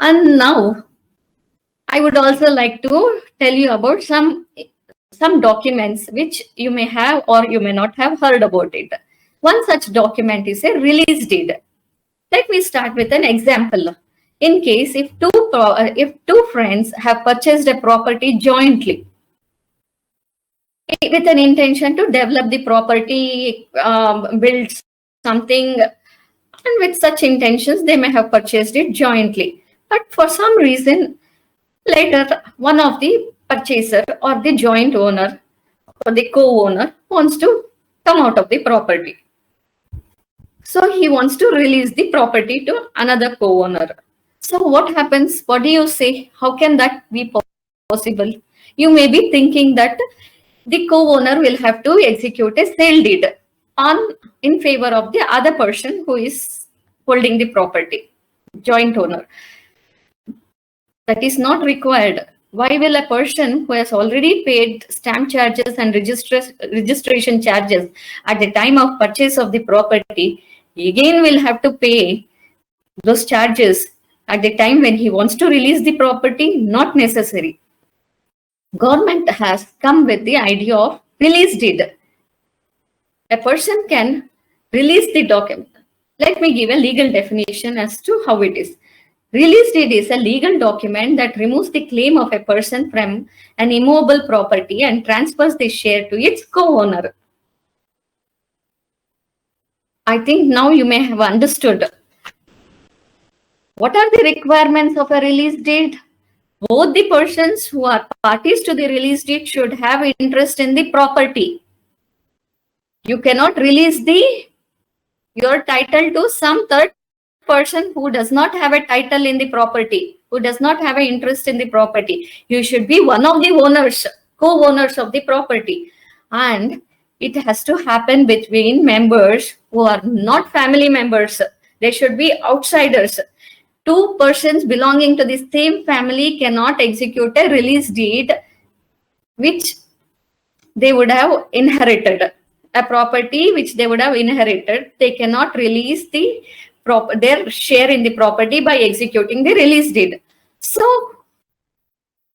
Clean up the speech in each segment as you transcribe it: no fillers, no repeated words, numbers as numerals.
And now I would also like to tell you about some documents which you may have or you may not have heard about it. One such document is a release deed. Let me start with an example. In case if two friends have purchased a property jointly with an intention to develop the property, build something, and with such intentions, they may have purchased it jointly. But for some reason, later one of the purchaser or the joint owner or the co-owner wants to come out of the property. So he wants to release the property to another co-owner. So what happens? What do you say? How can that be possible? You may be thinking that the co-owner will have to execute a sale deed in favor of the other person who is holding the property, joint owner. That is not required. Why will a person who has already paid stamp charges and registration charges at the time of purchase of the property again will have to pay those charges at the time when he wants to release the property? Not necessary. Government has come with the idea of release deed. A person can release the document. Let me give a legal definition as to how it is. Release deed is a legal document that removes the claim of a person from an immovable property and transfers the share to its co-owner. I think now you may have understood. What are the requirements of a release deed? Both the persons who are parties to the release deed should have interest in the property. You cannot release your title to some third person who does not have a title in the property, who does not have an interest in the property. You should be one of the owners, co-owners of the property. And it has to happen between members who are not family members. They should be outsiders. Two persons belonging to the same family cannot execute a release deed which they would have inherited. A property which they would have inherited, they cannot release their share in the property by executing the release deed. So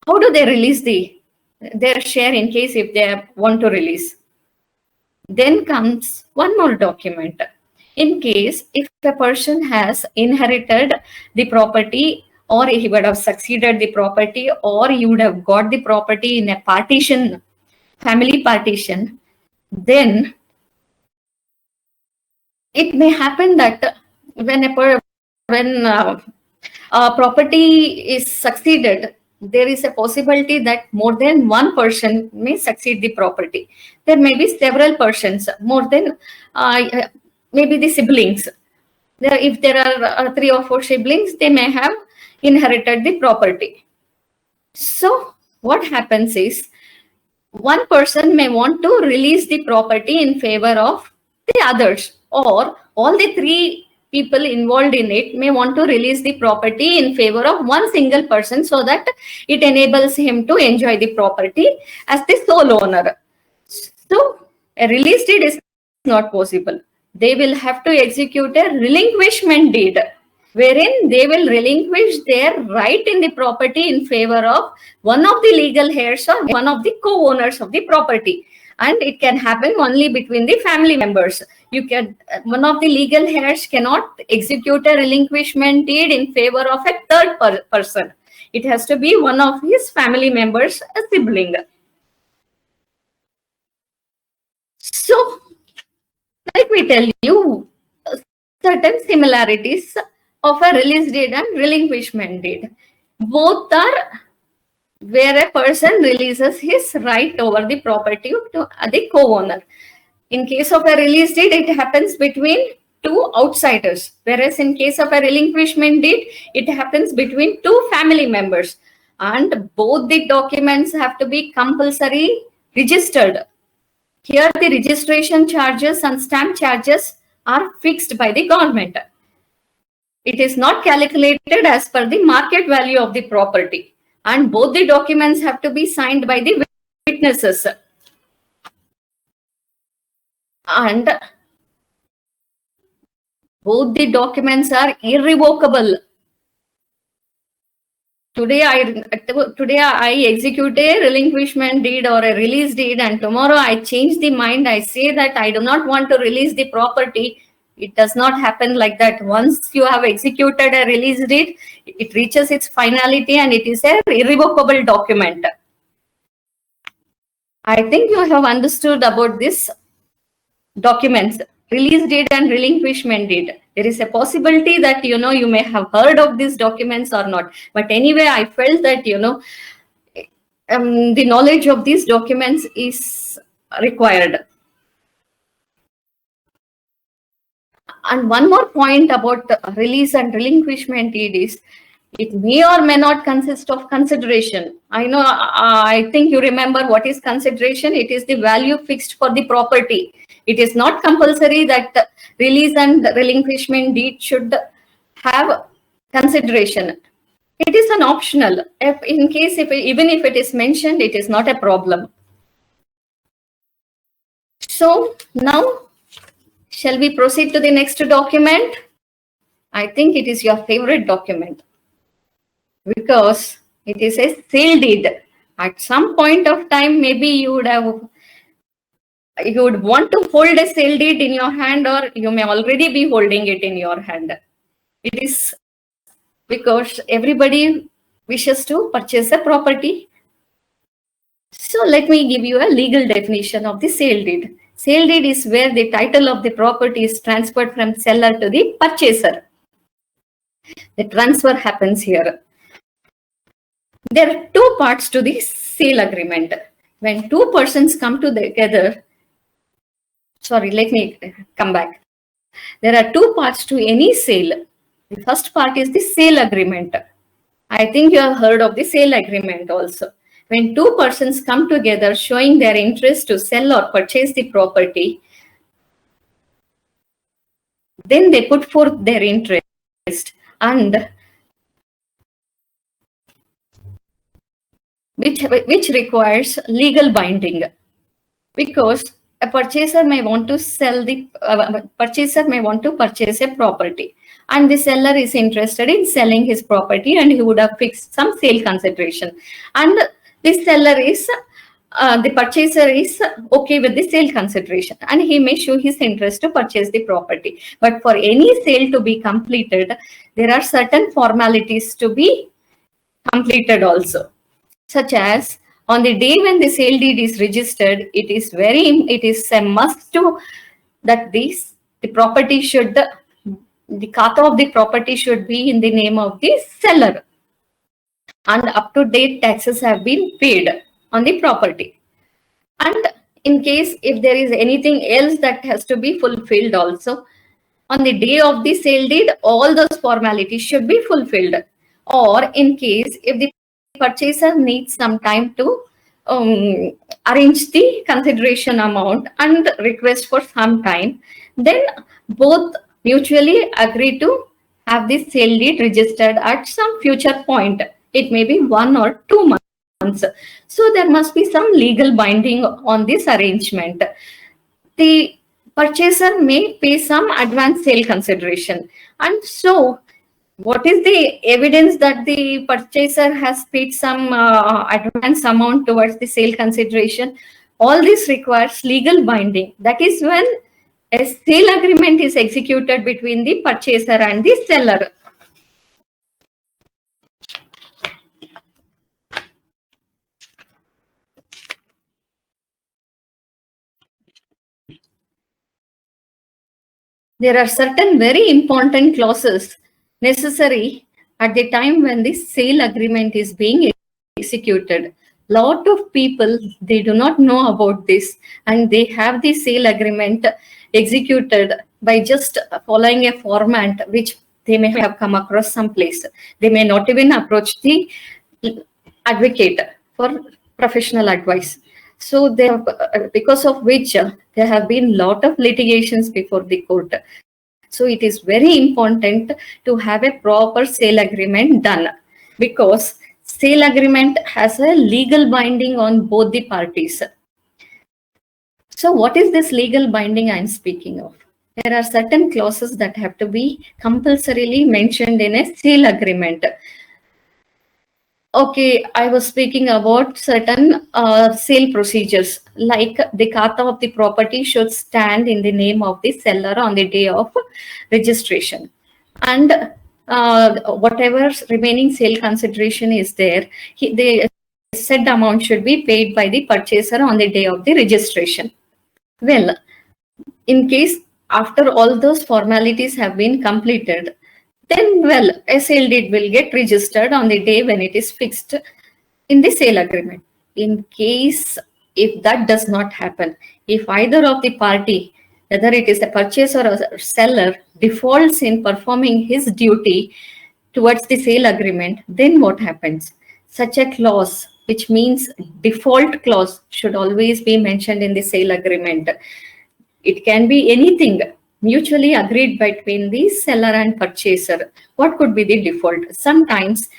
how do they release their share in case if they want to release? Then comes one more document. In case if a person has inherited the property, or he would have succeeded the property, or he would have got the property in a partition, family partition, then it may happen that when a property is succeeded, there is a possibility that more than one person may succeed the property. There may be several persons, more than maybe the siblings. If there are 3 or 4 siblings, they may have inherited the property. So what happens is, one person may want to release the property in favor of the others, or all the 3 people involved in it may want to release the property in favor of one single person so that it enables him to enjoy the property as the sole owner. So a release deed is not possible. They will have to execute a relinquishment deed, wherein they will relinquish their right in the property in favor of one of the legal heirs or one of the co-owners of the property. And it can happen only between the family members. One of the legal heirs cannot execute a relinquishment deed in favor of a third person. It has to be one of his family members, a sibling. So let me tell you certain similarities of a release deed and relinquishment deed. Both are where a person releases his right over the property to the co-owner. In case of a release deed, it happens between 2 outsiders, whereas in case of a relinquishment deed, it happens between 2 family members. And both the documents have to be compulsory registered. Here, the registration charges and stamp charges are fixed by the government. It is not calculated as per the market value of the property. And both the documents have to be signed by the witnesses. And both the documents are irrevocable. today I execute a relinquishment deed or a release deed, and tomorrow I change the mind. I say that I do not want to release the property. It does not happen like that. Once you have executed a release deed, it reaches its finality and it is a irrevocable document. I think you have understood about this documents, release deed and relinquishment deed. There is a possibility that you may have heard of these documents or not, but anyway I felt that the knowledge of these documents is required. And one more point about release and relinquishment deed is it may or may not consist of consideration. I think you remember what is consideration. It is the value fixed for the property. It is not compulsory that release and relinquishment deed should have consideration. It is an optional. Even if it is mentioned, it is not a problem. So now, shall we proceed to the next document? I think it is your favorite document, because it is a sale deed. At some point of time, maybe you would want to hold a sale deed in your hand, or you may already be holding it in your hand. It is because everybody wishes to purchase a property. So let me give you a legal definition of the sale deed. Sale deed is where the title of the property is transferred from seller to the purchaser. The transfer happens here. There are two parts to the sale agreement. When two persons come together, let me come back. There are two parts to any sale. The first part is the sale agreement. I think you have heard of the sale agreement also. When two persons come together showing their interest to sell or purchase the property, then they put forth their interest, and which requires legal binding, because a purchaser may want to purchase a property, and the seller is interested in selling his property, and he would have fixed some sale consideration, and the purchaser is okay with the sale consideration, and he may show his interest to purchase the property. But for any sale to be completed, there are certain formalities to be completed also, such as on the day when the sale deed is registered, it is a must to that the property should, the kata of the property should be in the name of the seller, and up to date taxes have been paid on the property. And in case if there is anything else that has to be fulfilled also, on the day of the sale deed, all those formalities should be fulfilled. Or in case if the purchaser needs some time to arrange the consideration amount and request for some time, then both mutually agree to have the sale deed registered at some future point. It may be 1 or 2 months. So there must be some legal binding on this arrangement. The purchaser may pay some advance sale consideration. And so what is the evidence that the purchaser has paid some advance amount towards the sale consideration? All this requires legal binding. That is when a sale agreement is executed between the purchaser and the seller. There are certain very important clauses necessary at the time when the sale agreement is being executed. Lot of people, they do not know about this, and they have the sale agreement executed by just following a format which they may have come across someplace. They may not even approach the advocate for professional advice. So they have, because of which there have been lot of litigations before the court. So it is very important to have a proper sale agreement done, because sale agreement has a legal binding on both the parties. So what is this legal binding I am speaking of? There are certain clauses that have to be compulsorily mentioned in a sale agreement. Okay, I was speaking about certain sale procedures, like the kata of the property should stand in the name of the seller on the day of registration, and whatever remaining sale consideration is there, the said amount should be paid by the purchaser on the day of the registration. Well, in case after all those formalities have been completed, then well, a sale deed will get registered on the day when it is fixed in the sale agreement. In case if that does not happen, if either of the party, whether it is the purchaser or seller, defaults in performing his duty towards the sale agreement, then what happens? Such a clause, which means default clause, should always be mentioned in the sale agreement. It can be anything mutually agreed between the seller and purchaser. What could be the default? Sometimes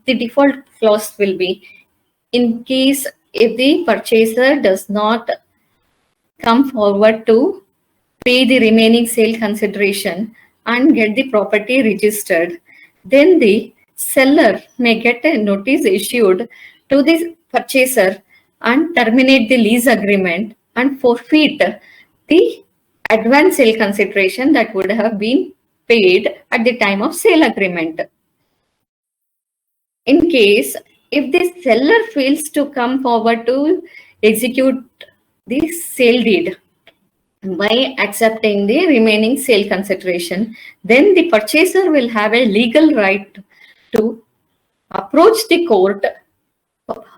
the default clause will be, in case if the purchaser does not come forward to pay the remaining sale consideration and get the property registered, then the seller may get a notice issued to the purchaser and terminate the lease agreement and forfeit the advance sale consideration that would have been paid at the time of sale agreement. In case if the seller fails to come forward to execute the sale deed by accepting the remaining sale consideration, then the purchaser will have a legal right to approach the court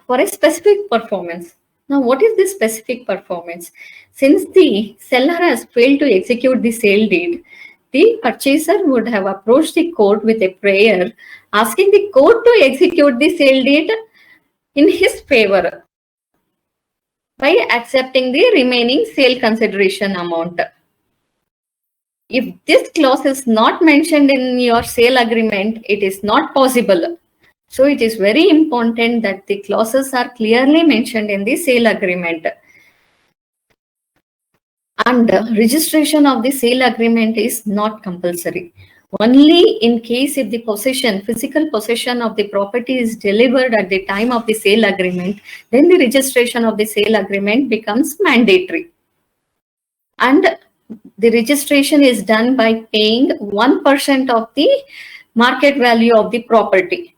for a specific performance. Now, what is this specific performance? Since the seller has failed to execute the sale deed, the purchaser would have approached the court with a prayer asking the court to execute the sale deed in his favor by accepting the remaining sale consideration amount. If this clause is not mentioned in your sale agreement, it is not possible. So it is very important that the clauses are clearly mentioned in the sale agreement. And registration of the sale agreement is not compulsory. Only in case if the possession, physical possession of the property is delivered at the time of the sale agreement, then the registration of the sale agreement becomes mandatory. And the registration is done by paying 1% of the market value of the property,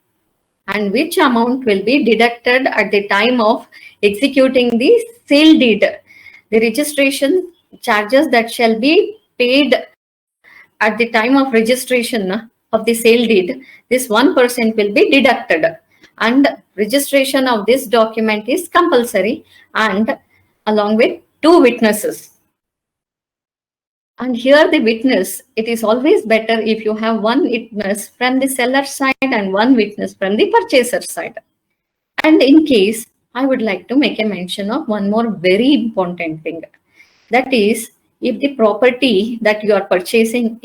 and which amount will be deducted at the time of executing the sale deed. The registration charges that shall be paid at the time of registration of the sale deed, this 1% will be deducted, and registration of this document is compulsory, and along with 2 witnesses. And here the witness, it is always better if you have 1 witness from the seller side and 1 witness from the purchaser side. And in case, I would like to make a mention of one more very important thing. That is, if the property that you are purchasing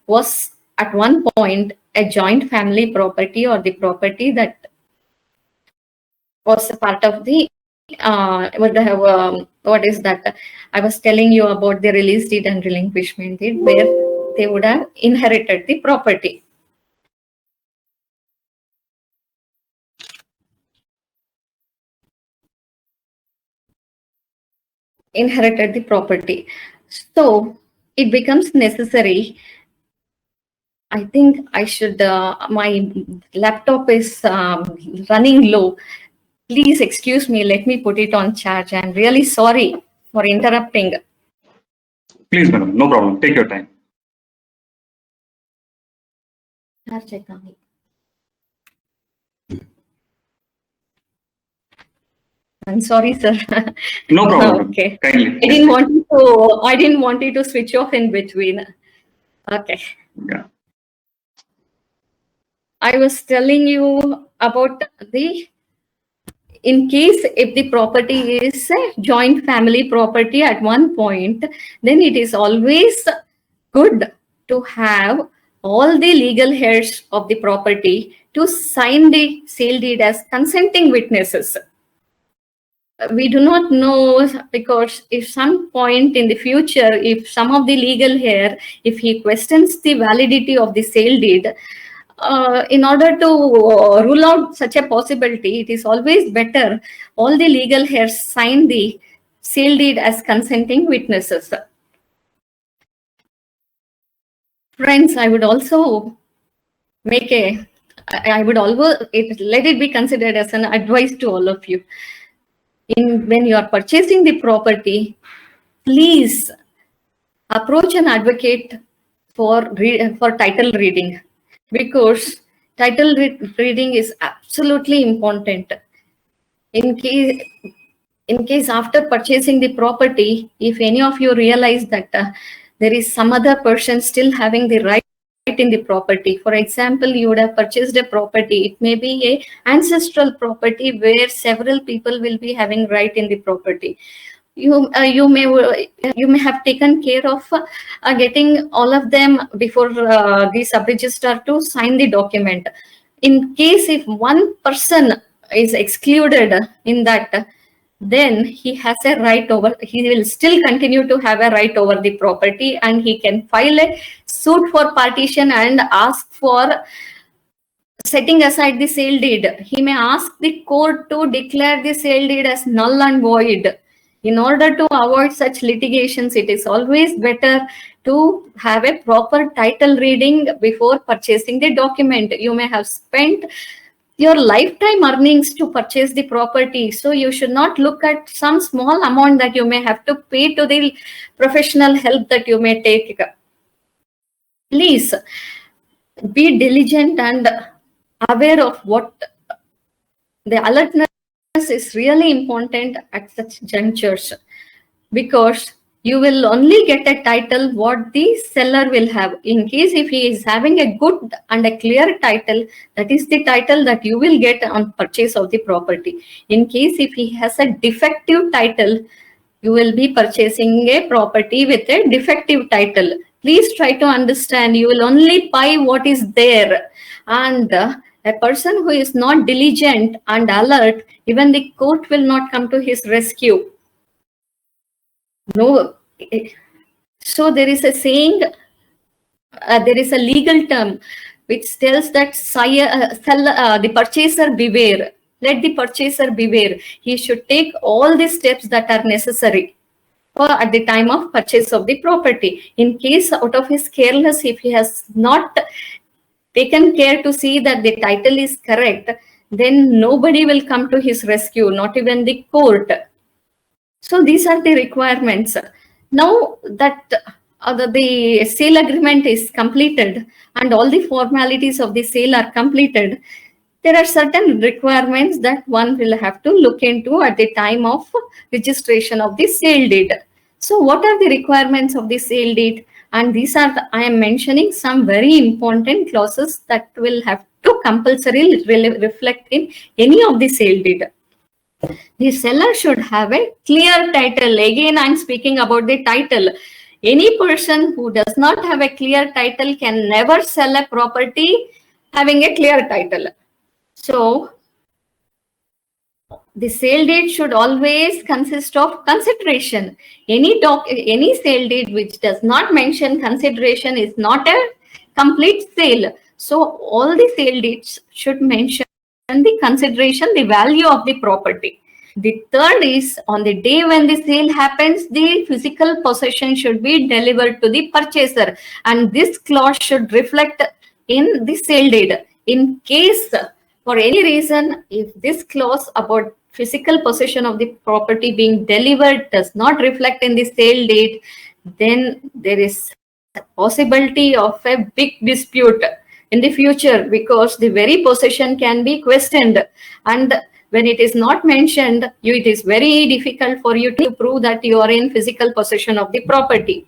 was at one point a joint family property, or the property that was a part of the what is that? I was telling you about the release deed and relinquishment deed, where they would have inherited the property. Inherited the property. So it becomes necessary. I think I should, my laptop is running low. Please excuse me, let me put it on charge. I'm really sorry for interrupting. Please, madam, no problem. Take your time. I'm sorry, sir. No problem. Okay. Kindly. I didn't want you to switch off in between. Okay. Yeah. I was telling you about the, in case if the property is a joint family property at one point, then it is always good to have all the legal heirs of the property to sign the sale deed as consenting witnesses. We do not know, because if some point in the future, if some of the legal heir, if he questions the validity of the sale deed, in order to rule out such a possibility, it is always better all the legal heirs sign the sale deed as consenting witnesses. Friends, I would also make I would always let it be considered as an advice to all of you. When you are purchasing the property, please approach an advocate for title reading, because title reading is absolutely important. In case after purchasing the property, if any of you realize that there is some other person still having the right in the property, for example, you would have purchased a property, it may be a ancestral property where several people will be having right in the property. You may have taken care of getting all of them before the sub-registrar to sign the document. In case if one person is excluded in that, then he has a right over, he will still continue to have a right over the property, and he can file a suit for partition and ask for setting aside the sale deed. He may ask the court to declare the sale deed as null and void. In order to avoid such litigations, it is always better to have a proper title reading before purchasing the document. You may have spent your lifetime earnings to purchase the property, so you should not look at some small amount that you may have to pay to the professional help that you may take. Please be diligent and aware of what the alertness is really important at such junctures, because you will only get a title what the seller will have. In case if he is having a good and a clear title, that is the title that you will get on purchase of the property. In case if he has a defective title, you will be purchasing a property with a defective title. Please try to understand, you will only buy what is there, and a person who is not diligent and alert, even the court will not come to his rescue. No. So there is a saying, there is a legal term which tells that the purchaser beware. Let the purchaser beware. He should take all the steps that are necessary at the time of purchase of the property. In case out of his carelessness, if he has not taken care to see that the title is correct, then nobody will come to his rescue, not even the court. So these are the requirements. Now that the sale agreement is completed and all the formalities of the sale are completed, there are certain requirements that one will have to look into at the time of registration of the sale deed. So what are the requirements of the sale deed? And these are, I am mentioning some very important clauses that will have to compulsorily reflect in any of the sale deed. The seller should have a clear title. Again, I'm speaking about the title. Any person who does not have a clear title can never sell a property having a clear title. So the sale deed should always consist of consideration. Any sale deed which does not mention consideration is not a complete sale. So all the sale deeds should mention the consideration, the value of the property. The third is, on the day when the sale happens, the physical possession should be delivered to the purchaser, and this clause should reflect in the sale deed. In case for any reason, if this clause about physical possession of the property being delivered does not reflect in the sale deed, then there is a possibility of a big dispute in the future, because the very possession can be questioned, and when it is not mentioned, it is very difficult for you to prove that you are in physical possession of the property.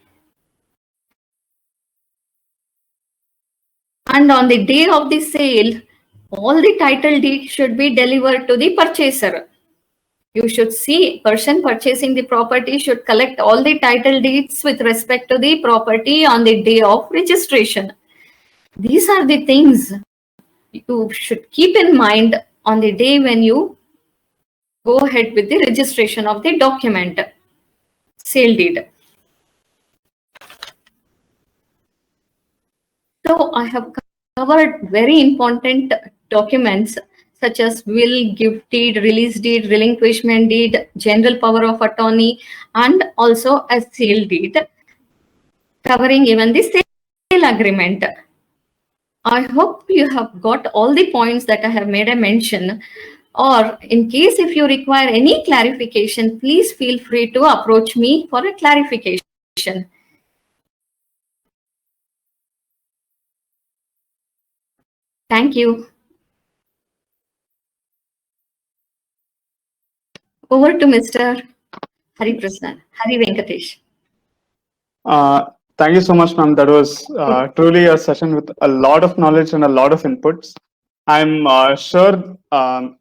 And on the day of the sale, all the title deeds should be delivered to the purchaser. You should see, person purchasing the property should collect all the title deeds with respect to the property on the day of registration. These are the things you should keep in mind on the day when you go ahead with the registration of the document, sale deed. So I have covered very important documents such as will, gift deed, release deed, relinquishment deed, general power of attorney, and also a sale deed, covering even the sale agreement. I hope you have got all the points that I have made a mention. Or in case if you require any clarification, please feel free to approach me for a clarification. Thank you. Over to Mr. Hari Prasad, Hari Venkatesh. Thank you so much, ma'am. That was truly a session with a lot of knowledge and a lot of inputs. I'm sure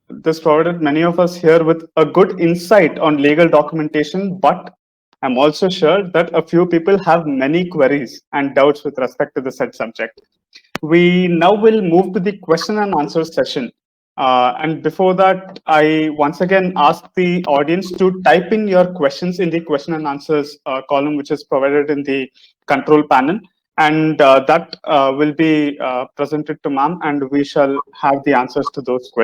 this provided many of us here with a good insight on legal documentation, but I'm also sure that a few people have many queries and doubts with respect to the said subject. We now will move to the question and answer session. And before that, I once again ask the audience to type in your questions in the question and answers column, which is provided in the control panel. And that will be presented to ma'am, and we shall have the answers to those questions.